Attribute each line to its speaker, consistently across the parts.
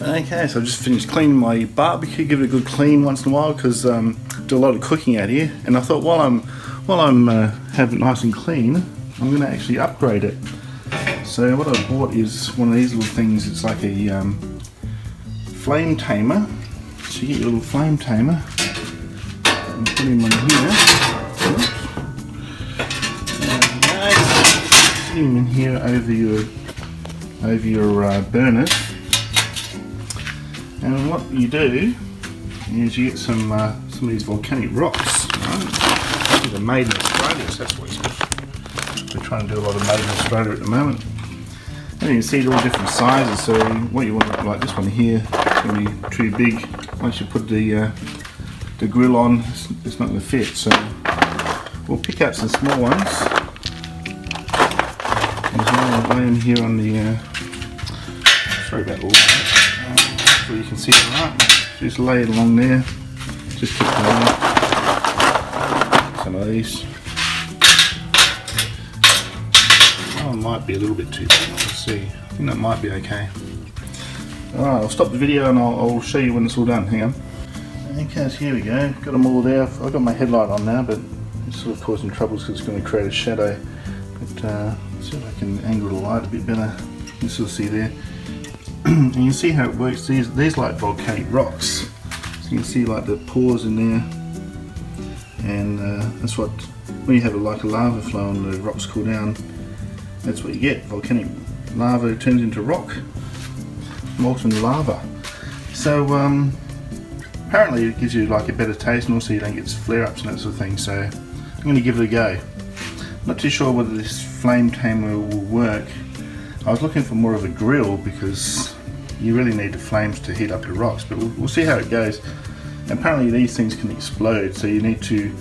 Speaker 1: Okay, so I just finished cleaning my barbecue. Give it a good clean once in a while because do a lot of cooking out here. And I thought while I'm having it nice and clean, I'm going to actually upgrade it. So what I bought is one of these little things. It's like a flame tamer. So you get your little flame tamer and put him on here. Put him in here over your burners. And what you do is you get some of these volcanic rocks. Right? These are made in Australia, so that's what we're trying to do a lot of made in Australia at the moment. And you can see they're all different sizes. So what you want, like this one here, it's going to be too big. Once you put the grill on, it's not going to fit. So we'll pick out some small ones. There's one in here on the. Sorry about all that. So you can see it right. Just lay it along there. Just keep going. Some of these. Oh, it might be a little bit too big. Let's see. I think that might be okay. Alright, I'll stop the video and I'll show you when it's all done. Hang on. Okay, so here we go. Got them all there. I've got my headlight on now, but it's sort of causing troubles because it's going to create a shadow. But let's see if I can angle the light a bit better. You can sort of see there. And you can see how it works. These like volcanic rocks. So you can see like the pores in there. And that's what, when you have like a lava flow and the rocks cool down, that's what you get. Volcanic lava turns into rock. Molten lava. So apparently it gives you like a better taste and also you don't get flare-ups and that sort of thing. So I'm going to give it a go. Not too sure whether this flame tamer will work. I was looking for more of a grill because you really need the flames to heat up the rocks, but we'll see how it goes. And apparently these things can explode, so you need to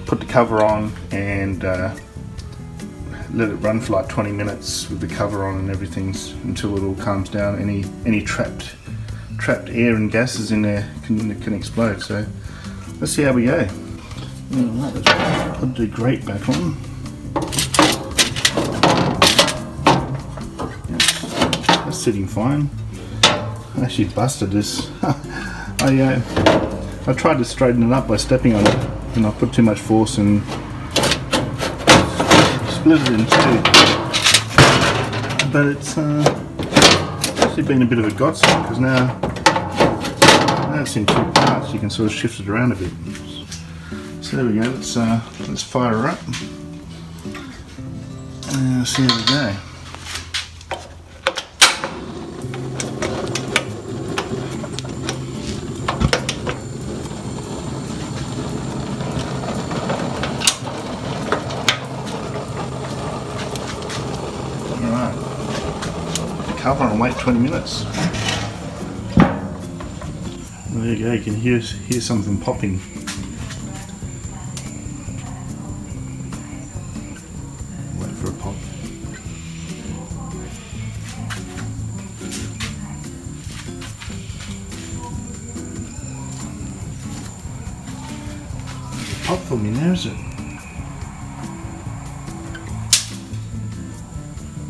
Speaker 1: put the cover on and let it run for like 20 minutes with the cover on and everything until it all calms down. Any trapped air and gases in there can explode. So let's see how we go. Alright, let's put the grate back on. That's sitting fine. I actually busted this. I tried to straighten it up by stepping on it, and I put too much force and split it in two. But it's actually been a bit of a godsend because now it's in two parts. You can sort of shift it around a bit. So there we go. Let's fire her up. And see how we go. Cover and wait 20 minutes. There you go, you can hear something popping. Wait for a pop. There's a pop for me now, is it?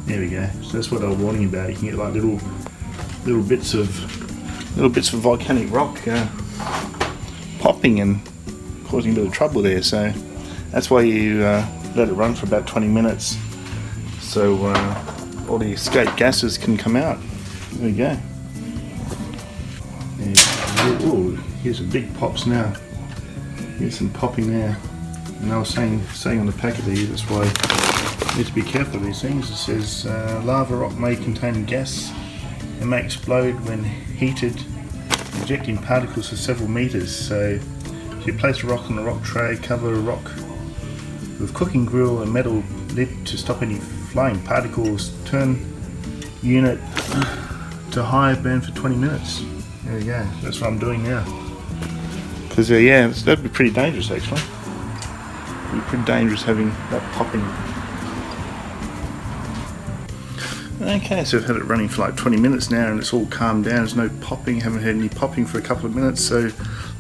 Speaker 1: There we go. So that's what I was warning about. You can get like little bits of volcanic rock popping and causing a bit of trouble there. So that's why you let it run for about 20 minutes, so all the escaped gases can come out. There we go. Oh, here's some big pops now. Here's some popping there. And I was saying on the packet there, that's why you need to be careful of these things. It says lava rock may contain gas and may explode when heated, ejecting particles for several meters. So if you place a rock on a rock tray, cover a rock with cooking grill and metal lid to stop any flying particles. Turn unit to high, burn for 20 minutes. There we go. That's what I'm doing now. Because yeah, that'd be pretty dangerous actually. It'd be pretty dangerous having that popping. Okay, so I've had it running for like 20 minutes now and it's all calmed down. There's no popping, haven't had any popping for a couple of minutes, so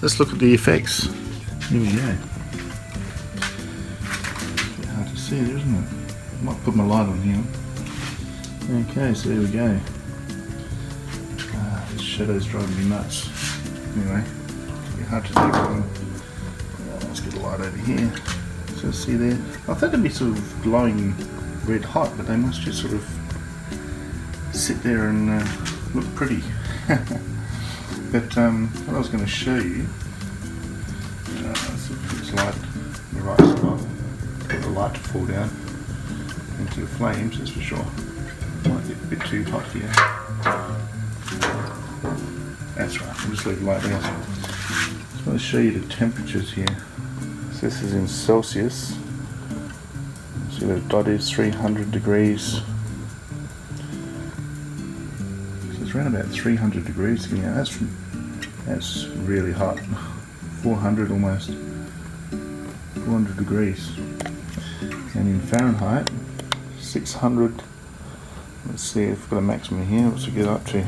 Speaker 1: let's look at the effects. Here we go. It's a bit hard to see there, isn't it? I might put my light on here. Okay, so there we go. The shadow's driving me nuts. Anyway, it's be hard to do. Let's get a light over here. So see there. I thought they'd be sort of glowing red hot, but they must just sort of sit there and look pretty. But what I was going to show you, let's put this light in the right spot, get the light to fall down into the flames, that's for sure. Might get a bit too hot here. That's right, I'll just leave the light there. Just want to show you the temperatures here. So this is in Celsius. See the dot is 300 degrees. Around about 300 degrees again. That's really hot. 400 almost. 400 degrees. And in Fahrenheit, 600. Let's see if we've got a maximum here. What's it get up to?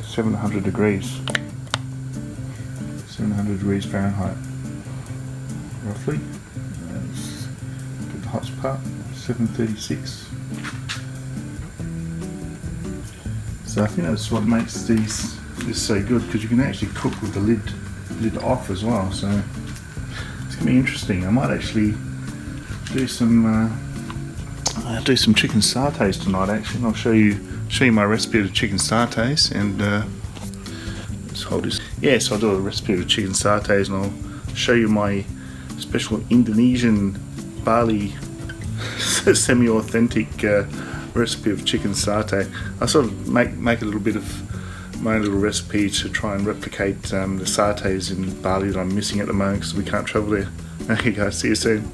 Speaker 1: 700 degrees. 700 degrees Fahrenheit. Roughly. Let's get the hot spot. 736. So I think that's what makes this so good, because you can actually cook with the lid off as well. So it's gonna be interesting. I might actually do some chicken sautés tonight. Actually, and I'll show you my recipe of the chicken sautés. And let's hold this. Yes, I'll do a recipe of the chicken sautés, and I'll show you my special Indonesian barley semi-authentic recipe of chicken satay. I sort of make a little bit of my own little recipe to try and replicate the satays in Bali that I'm missing at the moment because we can't travel there. Okay guys, see you soon.